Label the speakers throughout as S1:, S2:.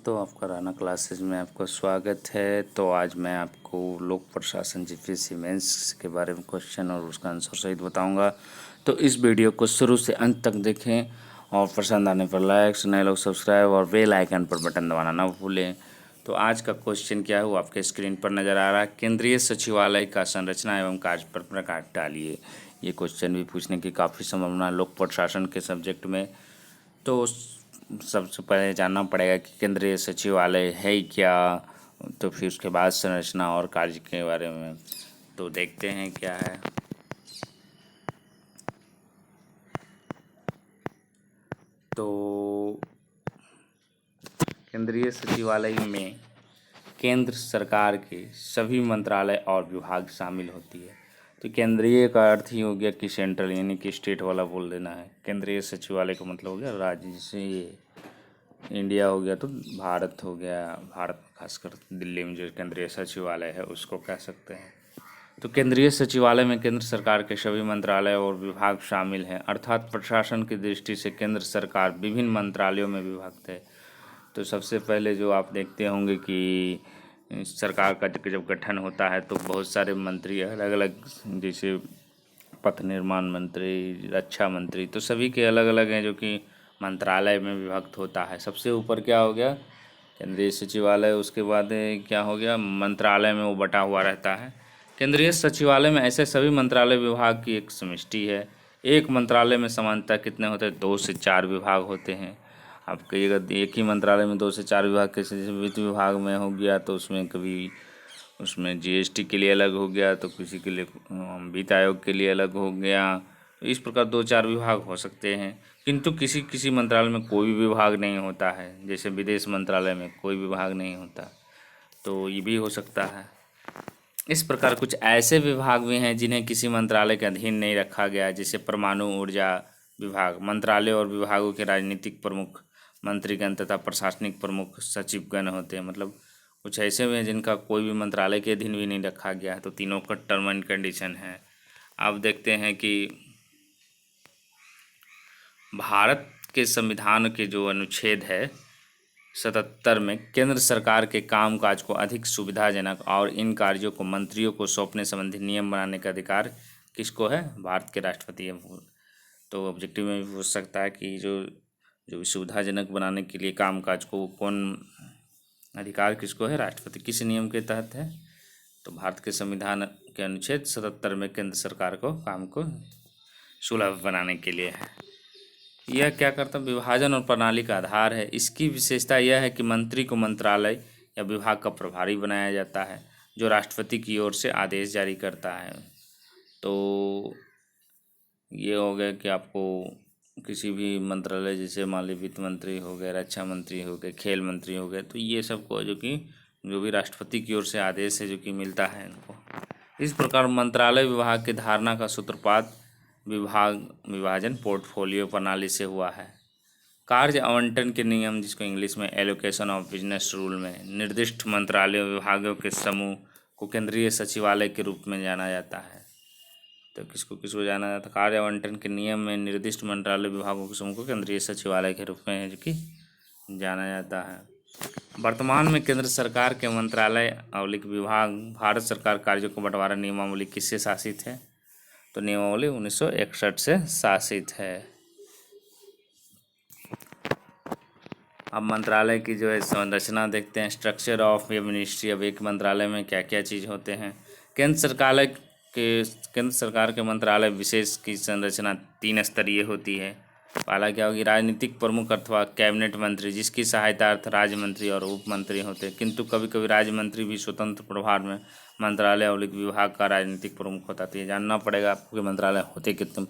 S1: दोस्तों, आपका राना क्लासेज में आपका स्वागत है। तो आज मैं आपको लोक प्रशासन जीपीएससी मेंस के बारे में क्वेश्चन और उसका आंसर सहित बताऊंगा। तो इस वीडियो को शुरू से अंत तक देखें और पसंद आने पर लाइक, नए लोग सब्सक्राइब और बेल आइकन पर बटन दबाना ना भूलें। तो आज का क्वेश्चन क्या है वो आपके स्क्रीन पर नज़र आ रहा है। केंद्रीय सचिवालय का संरचना एवं कार्य पर प्रकाश डालिए। ये क्वेश्चन भी पूछने की काफ़ी संभावना है लोक प्रशासन के सब्जेक्ट में। तो सबसे पहले जानना पड़ेगा कि केंद्रीय सचिवालय है क्या, तो फिर उसके बाद संरचना और कार्य के बारे में तो देखते हैं क्या है। तो केंद्रीय सचिवालय में केंद्र सरकार के सभी मंत्रालय और विभाग शामिल होती है। तो केंद्रीय का अर्थ ही हो गया कि सेंट्रल, यानी कि स्टेट वाला बोल देना है। केंद्रीय सचिवालय का मतलब हो गया राज्य, जैसे ये इंडिया हो गया तो भारत हो गया, भारत खासकर दिल्ली में जो केंद्रीय सचिवालय है उसको कह सकते हैं। तो केंद्रीय सचिवालय में केंद्र सरकार के सभी मंत्रालय और विभाग शामिल हैं, अर्थात प्रशासन की दृष्टि से केंद्र सरकार विभिन्न मंत्रालयों में विभक्त है। तो सबसे पहले जो आप देखते होंगे कि सरकार का जब गठन होता है तो बहुत सारे मंत्री अलग अलग, जैसे पथ निर्माण मंत्री, रक्षा मंत्री, तो सभी के अलग अलग हैं जो कि मंत्रालय में विभक्त होता है। सबसे ऊपर क्या हो गया, केंद्रीय सचिवालय, उसके बाद क्या हो गया, मंत्रालय में वो बटा हुआ रहता है। केंद्रीय सचिवालय में ऐसे सभी मंत्रालय विभाग की एक समष्टि है। एक मंत्रालय में सामान्यतः कितने होते हैं, 2 से 4 विभाग होते हैं। आप कहिएगा एक ही मंत्रालय में 2 से 4 विभाग, कैसे, जैसे वित्त विभाग में हो गया तो उसमें कभी उसमें जीएसटी के लिए अलग हो गया, तो किसी के लिए वित्त आयोग के लिए अलग हो गया। तो इस प्रकार 2-4 विभाग हो सकते हैं, किंतु किसी किसी मंत्रालय में कोई भी विभाग नहीं होता है। जैसे विदेश मंत्रालय में कोई विभाग नहीं होता, तो ये भी हो सकता है। इस प्रकार कुछ ऐसे विभाग भी हैं जिन्हें किसी मंत्रालय के अधीन नहीं रखा गया, जैसे परमाणु ऊर्जा विभाग। मंत्रालय और विभागों के राजनीतिक प्रमुख मंत्रीगण तथा प्रशासनिक प्रमुख सचिवगण होते हैं। मतलब कुछ ऐसे भी हैं जिनका कोई भी मंत्रालय के अधीन भी नहीं रखा गया है। तो तीनों का टर्म एंड कंडीशन है। अब देखते हैं कि भारत के संविधान के जो अनुच्छेद है 77 में केंद्र सरकार के कामकाज को अधिक सुविधाजनक और इन कार्यों को मंत्रियों को सौंपने संबंधी नियम बनाने का अधिकार किसको है, भारत के राष्ट्रपति है। तो ऑब्जेक्टिव में भी पूछ सकता है कि जो सुविधाजनक बनाने के लिए कामकाज को कौन अधिकार किसको है, राष्ट्रपति। किस नियम के तहत है, तो भारत के संविधान के अनुच्छेद 77 में केंद्र सरकार को काम को सुलभ बनाने के लिए है। यह क्या करता है, विभाजन और प्रणाली का आधार है। इसकी विशेषता यह है कि मंत्री को मंत्रालय या विभाग का प्रभारी बनाया जाता है, जो राष्ट्रपति की ओर से आदेश जारी करता है। तो ये हो गया कि आपको किसी भी मंत्रालय, जैसे मान लीजिए वित्त मंत्री हो गए, रक्षा मंत्री हो गए, खेल मंत्री हो गए, तो ये सब को जो भी राष्ट्रपति की ओर से आदेश है जो कि मिलता है इनको। इस प्रकार मंत्रालय विभाग की धारणा का सूत्रपात विभाजन पोर्टफोलियो प्रणाली से हुआ है। कार्य आवंटन के नियम, जिसको इंग्लिश में एलोकेशन ऑफ बिजनेस रूल में, निर्दिष्ट मंत्रालयों विभागों के समूह को केंद्रीय सचिवालय के रूप में जाना जाता है। तो किसको किसको जाना जाता है, कार्य आवंटन के नियम में निर्दिष्ट मंत्रालय विभागों के समूह को केंद्रीय सचिवालय के रूप में जो कि जाना जाता है। वर्तमान में केंद्र सरकार के मंत्रालय आवलिक विभाग भारत सरकार कार्यों को बंटवारा नियमावली किससे शासित है, तो नियमावली 1961 से शासित है। अब मंत्रालय की जो है संरचना देखते हैं, स्ट्रक्चर ऑफ ए मिनिस्ट्री। अब एक मंत्रालय में क्या क्या चीज़ होते हैं। केंद्र सरकार के मंत्रालय विशेष की संरचना 3 स्तरीय होती है। पहला क्या होगी, राजनीतिक प्रमुख अथवा कैबिनेट मंत्री, जिसकी सहायतार्थ राज्य मंत्री और उप मंत्री होते हैं, किंतु कभी कभी राज्य मंत्री भी स्वतंत्र प्रभार में मंत्रालय और विभाग का राजनीतिक प्रमुख होता है। तो ये जानना पड़ेगा आपको कि मंत्रालय होते कितने।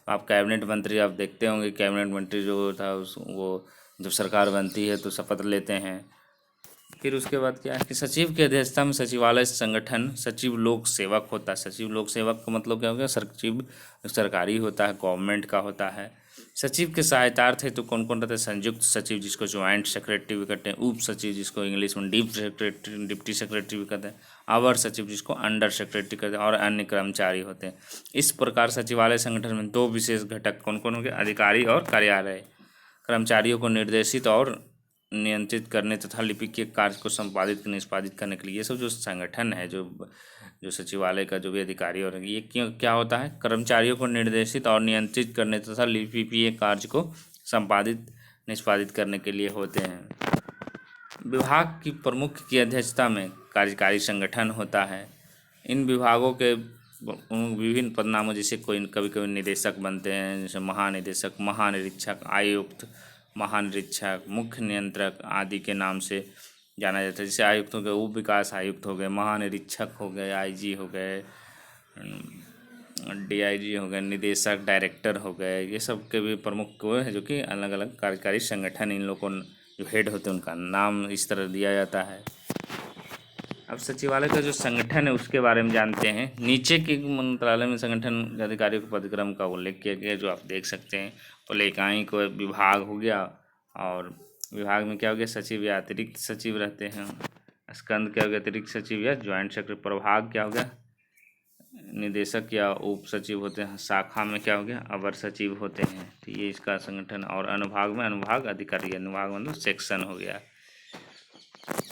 S1: आप कैबिनेट मंत्री आप देखते होंगे, कैबिनेट मंत्री जो था वो जब सरकार बनती है तो शपथ लेते हैं। फिर उसके बाद क्या है कि सचिव की अध्यक्षता में सचिवालय संगठन सचिव लोक सेवक होता है। सचिव लोक सेवक का मतलब क्या हो गया, सचिव सरकारी होता है, गवर्नमेंट का होता है। सचिव के सहायतार्थ है तो कौन कौन रहता है, संयुक्त सचिव जिसको ज्वाइंट सेक्रेटरी भी कहते हैं, उप सचिव जिसको इंग्लिश में डिप्टी सेक्रेटरी भी कहते हैं, अवर सचिव जिसको अंडर सेक्रेटरी कहते हैं, और अन्य कर्मचारी होते हैं। इस प्रकार सचिवालय संगठन में 2 विशेष घटक कौन कौन हो गए, अधिकारी और कार्यालय। कर्मचारियों को निर्देशित और नियंत्रित करने तथा लिपिकीय कार्य को संपादित निष्पादित करने के लिए, ये सब जो संगठन है, जो जो सचिवालय का जो भी अधिकारी और ये क्यों क्या होता है, कर्मचारियों को निर्देशित और नियंत्रित करने तथा लिपिकीय कार्य को संपादित निष्पादित करने के लिए होते हैं। विभाग की प्रमुख की अध्यक्षता में कार्यकारी संगठन होता है। इन विभागों के विभिन्न पदनामों, जैसे कोई कभी कभी निदेशक बनते हैं, जैसे महानिदेशक, महानिरीक्षक, आयुक्त, महानिरीक्षक, मुख्य नियंत्रक आदि के नाम से जाना जाता है। जैसे आयुक्त हो गए, उप विकास आयुक्त हो गए, महानिरीक्षक हो गए, आईजी हो गए, डीआईजी हो गए, निदेशक, डायरेक्टर हो गए, ये सब के भी प्रमुख वो है जो कि अलग अलग कार्यकारी संगठन, इन लोगों को जो हेड होते हैं उनका नाम इस तरह दिया जाता है। अब सचिवालय का जो संगठन है उसके बारे में जानते हैं। नीचे के मंत्रालय में संगठन अधिकारियों के पदक्रम का उल्लेख किया गया, जो आप देख सकते हैं। पहले इकाई को विभाग हो गया, और विभाग में क्या हो गया, सचिव या अतिरिक्त सचिव रहते हैं। स्कंद क्या हो गया, अतिरिक्त सचिव या ज्वाइंट सेक्रेटरी। प्रभाग क्या हो गया, निदेशक या उप सचिव होते हैं। शाखा में क्या हो गया, अवर सचिव होते हैं। तो ये इसका संगठन। और अनुभाग में अनुभाग अधिकारी, अनुभाग मतलब सेक्शन हो गया।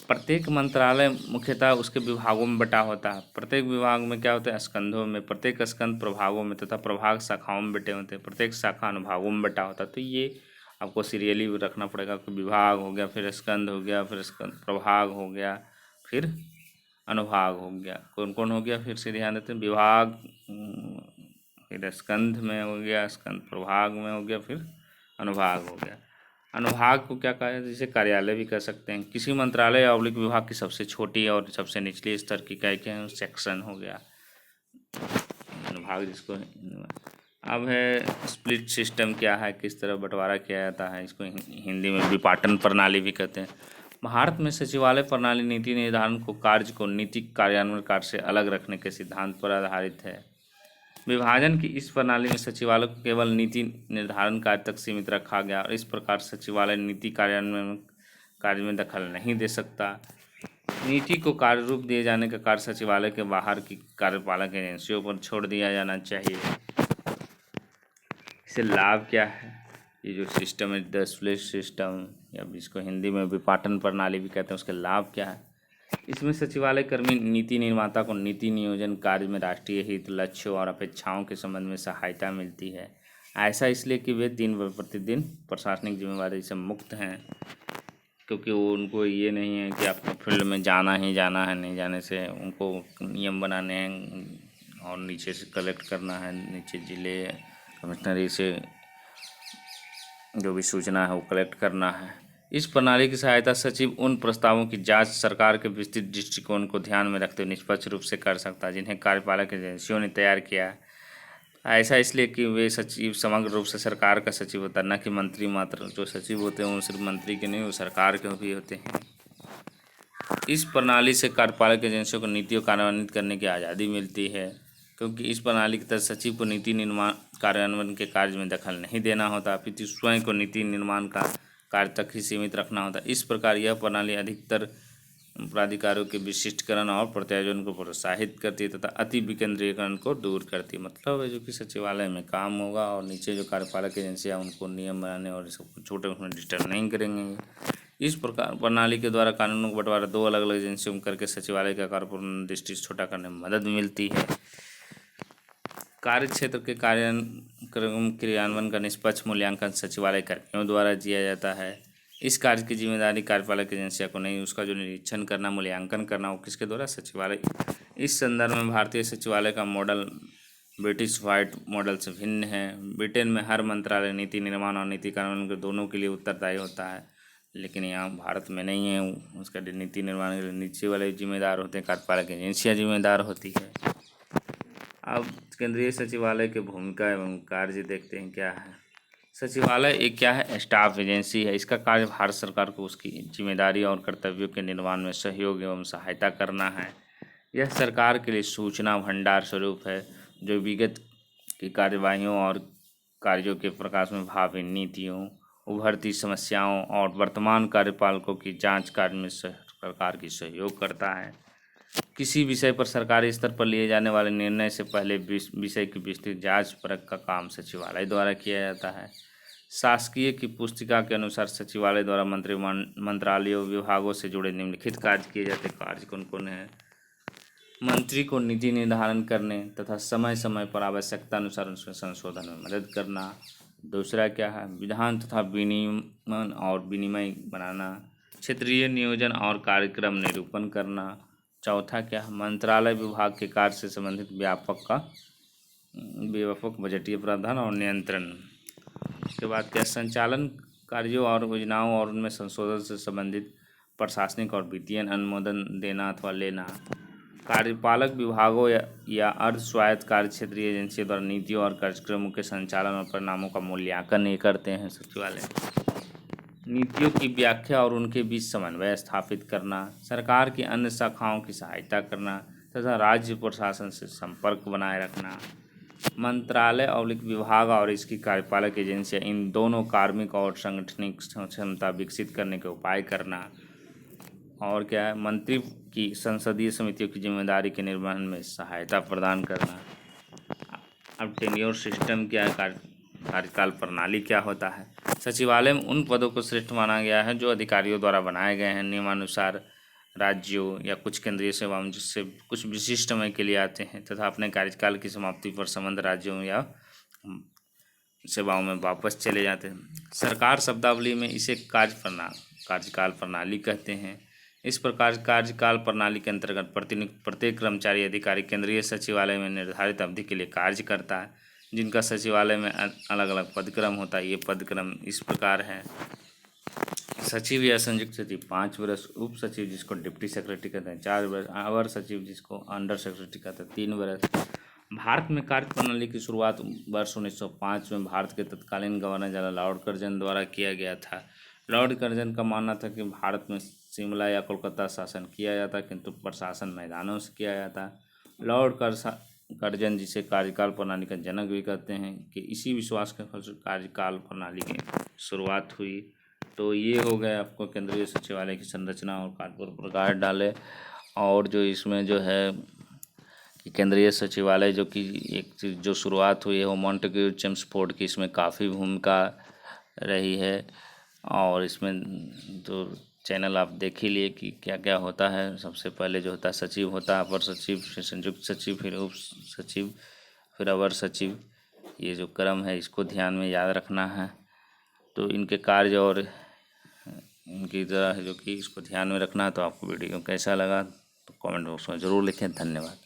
S1: प्रत्येक मंत्रालय मुख्यतः उसके विभागों में बटा होता है। प्रत्येक विभाग में क्या होता है, स्कंधों में, प्रत्येक स्कंध प्रभागों में तथा प्रभाग शाखाओं में बटे होते हैं। प्रत्येक शाखा अनुभागों में बटा होता है। तो ये आपको सीरियली रखना पड़ेगा कि विभाग हो गया, फिर स्कंध हो गया, फिर स्कंध प्रभाग हो गया, फिर अनुभाग हो गया। कौन कौन हो गया, फिर से ध्यान देते हैं। विभाग, फिर स्कंध में हो गया, स्कंध प्रभाग में हो गया, फिर अनुभाग हो गया। अनुभाग को क्या कहा है, जैसे कार्यालय भी कह सकते हैं। किसी मंत्रालय या औलिक विभाग की सबसे छोटी और सबसे निचली स्तर की इकाई क्या है, सेक्शन हो गया अनुभाग, जिसको अब है स्प्लिट सिस्टम क्या है, किस तरह बंटवारा किया जाता है। इसको हिंदी में विपाटन प्रणाली भी कहते हैं। भारत में सचिवालय प्रणाली नीति निर्धारण को कार्य को नीतिक कार्यान्वयन कार्य से अलग रखने के सिद्धांत पर आधारित है। विभाजन की इस प्रणाली में सचिवालय को केवल नीति निर्धारण कार्य तक सीमित रखा गया, और इस प्रकार सचिवालय नीति कार्यान्वयन कार्य में दखल नहीं दे सकता। नीति को कार्य रूप दिए जाने का कार्य सचिवालय के बाहर की कार्यपालक एजेंसियों पर छोड़ दिया जाना चाहिए। इससे लाभ क्या है, ये जो सिस्टम है, द स्प्लिट सिस्टम, या इसको हिंदी में विपाटन प्रणाली भी कहते हैं, उसके लाभ क्या है। इसमें सचिवालय कर्मी नीति निर्माता को नीति नियोजन कार्य में राष्ट्रीय हित, लक्ष्यों और अपेक्षाओं के संबंध में सहायता मिलती है। ऐसा इसलिए कि वे दिन व प्रतिदिन प्रशासनिक जिम्मेवारी से मुक्त हैं, क्योंकि वो उनको ये नहीं है कि आपको फील्ड में जाना ही जाना है। नहीं जाने से उनको नियम बनाने हैं और नीचे से कलेक्ट करना है, नीचे जिले कमिश्नरी से जो भी सूचना है वो कलेक्ट करना है। इस प्रणाली की सहायता सचिव उन प्रस्तावों की जांच सरकार के विस्तृत दृष्टिकोण को ध्यान में रखते हुए निष्पक्ष रूप से कर सकता है, जिन्हें कार्यपालक एजेंसियों ने तैयार किया है। ऐसा इसलिए कि वे सचिव समग्र रूप से सरकार का सचिव होता है, न कि मंत्री मात्र। जो सचिव होते हैं वो सिर्फ मंत्री के नहीं, वो सरकार के भी होते हैं। इस प्रणाली से कार्यपालक एजेंसियों को नीतियों कार्यान्वित करने की आज़ादी मिलती है, क्योंकि इस प्रणाली के तहत सचिव को नीति निर्माण कार्यान्वयन के कार्य में दखल नहीं देना होता, अपितु स्वयं को नीति निर्माण का कार्य तक ही सीमित रखना होता है। इस प्रकार यह प्रणाली अधिकतर प्राधिकारों के विशिष्टकरण और प्रत्यायोजन को प्रोत्साहित करती है तथा अति विकेंद्रीकरण को दूर करती है। मतलब है जो कि सचिवालय में काम होगा और नीचे जो कार्यपालक एजेंसियाँ उनको नियम बनाने और सबको छोटे उसमें डिस्टर्ब नहीं करेंगे। इस प्रकार प्रणाली के द्वारा कानूनों को बंटवारा दो अलग अलग एजेंसियों में करके सचिवालय का कार्यपूर्ण दृष्टि से छोटा करने में मदद मिलती है। कार्य क्षेत्र के कार्यक्रम क्रियान्वयन का निष्पक्ष मूल्यांकन सचिवालय कर्मियों द्वारा किया जाता है। इस कार्य की जिम्मेदारी कार्यपालक एजेंसियों को नहीं, उसका जो निरीक्षण करना, मूल्यांकन करना, वो किसके द्वारा, सचिवालय। इस संदर्भ में भारतीय सचिवालय का मॉडल ब्रिटिश व्हाइट मॉडल से भिन्न है। ब्रिटेन में हर मंत्रालय नीति निर्माण और नीति कार्यान्वयन के दोनों के लिए उत्तरदायी होता है, लेकिन यहाँ भारत में नहीं है। उसका नीति निर्माण के लिए नीचे वाले जिम्मेदार होते हैं, कार्यपालक एजेंसियाँ जिम्मेदार होती है। अब केंद्रीय सचिवालय की भूमिका एवं कार्य देखते हैं क्या है। सचिवालय एक क्या है, स्टाफ एजेंसी है। इसका कार्य भारत सरकार को उसकी जिम्मेदारी और कर्तव्यों के निर्वहन में सहयोग एवं सहायता करना है। यह सरकार के लिए सूचना भंडार स्वरूप है, जो विगत की कार्यवाहियों और कार्यों के प्रकाश में भावी नीतियों, उभरती समस्याओं और वर्तमान कार्यपालकों की जांच कार्य में सरकार की सहयोग करता है। किसी विषय पर सरकारी स्तर पर लिए जाने वाले निर्णय से पहले विषय की विस्तृत जांच परख का काम सचिवालय द्वारा किया जाता है। शासकीय की पुस्तिका के अनुसार सचिवालय द्वारा मंत्रालयों विभागों से जुड़े निम्नलिखित कार्य किए जाते कार्य कौन कौन है। मंत्री को नीति निर्धारण करने तथा समय समय पर आवश्यकता अनुसार उसमें संशोधन में मदद करना। दूसरा क्या है, विधान तथा विनियमन और विनिमय बनाना। क्षेत्रीय नियोजन और कार्यक्रम निरूपण करना। चौथा क्या है, मंत्रालय विभाग के कार्य से संबंधित व्यापक बजटीय प्रावधान और नियंत्रण। उसके बाद क्या, संचालन कार्यों और योजनाओं और उनमें संशोधन से संबंधित प्रशासनिक और वित्तीय अनुमोदन देना अथवा लेना। कार्यपालक विभागों या अर्ध स्वायत्त कार्य क्षेत्रीय एजेंसियों द्वारा नीतियों और कार्यक्रमों के संचालन और परिणामों का मूल्यांकन ये करते हैं सचिवालय। नीतियों की व्याख्या और उनके बीच समन्वय स्थापित करना। सरकार की अन्य शाखाओं की सहायता करना तथा राज्य प्रशासन से संपर्क बनाए रखना। मंत्रालय और विभाग और इसकी कार्यपालक एजेंसियां इन दोनों कार्मिक और सांगठनिक क्षमता विकसित करने के उपाय करना। और क्या है, मंत्री की संसदीय समितियों की जिम्मेदारी के निर्वहन में सहायता प्रदान करना। अब टेन्योर सिस्टम क्या है, कार्यकाल प्रणाली क्या होता है। सचिवालय में उन पदों को श्रेष्ठ माना गया है जो अधिकारियों द्वारा बनाए गए हैं नियमानुसार राज्यों या कुछ केंद्रीय सेवाओं जिससे कुछ विशिष्ट समय के लिए आते हैं तथा अपने कार्यकाल की समाप्ति पर संबंध राज्यों या सेवाओं में वापस चले जाते हैं। सरकार शब्दावली में इसे कार्यकाल प्रणाली कहते हैं। इस प्रकार कार्यकाल प्रणाली के अंतर्गत प्रत्येक कर्मचारी अधिकारी केंद्रीय सचिवालय में निर्धारित अवधि के लिए कार्य करता है, जिनका सचिवालय में अलग अलग पदक्रम होता है। ये पदक्रम इस प्रकार है, सचिव या संयुक्त सचिव 5 वर्ष, उप सचिव जिसको डिप्टी सेक्रेटरी कहते हैं 4 वर्ष, अवर सचिव जिसको अंडर सेक्रेटरी कहते हैं 3 वर्ष। भारत में कार्य प्रणाली की शुरुआत वर्ष 1905 में भारत के तत्कालीन गवर्नर जनरल लॉर्ड कर्जन द्वारा किया गया था। लॉर्ड कर्जन का मानना था कि भारत में शिमला या कोलकाता शासन किया जाता, किंतु प्रशासन मैदानों से किया जाता। लॉर्ड कर्जन जिसे कार्यकाल प्रणाली का जनक भी कहते हैं कि इसी विश्वास के फलस्वरूप कार्यकाल प्रणाली की शुरुआत हुई। तो ये हो गया आपको केंद्रीय सचिवालय की संरचना और कार्य प्रकार डाले। और जो इसमें जो है कि केंद्रीय सचिवालय जो कि एक चीज़ जो शुरुआत हुई है वो मॉन्टेग्यू चेम्सफोर्ड की इसमें काफ़ी भूमिका रही है। और इसमें जो चैनल आप देख ही लिए कि क्या क्या होता है। सबसे पहले जो होता है सचिव होता है, अपर सचिव, फिर संयुक्त सचिव, फिर उप सचिव, फिर अवर सचिव। ये जो क्रम है इसको ध्यान में याद रखना है। तो इनके कार्य और इनकी तरह जो कि इसको ध्यान में रखना है। तो आपको वीडियो कैसा लगा तो कमेंट बॉक्स में ज़रूर लिखें। धन्यवाद।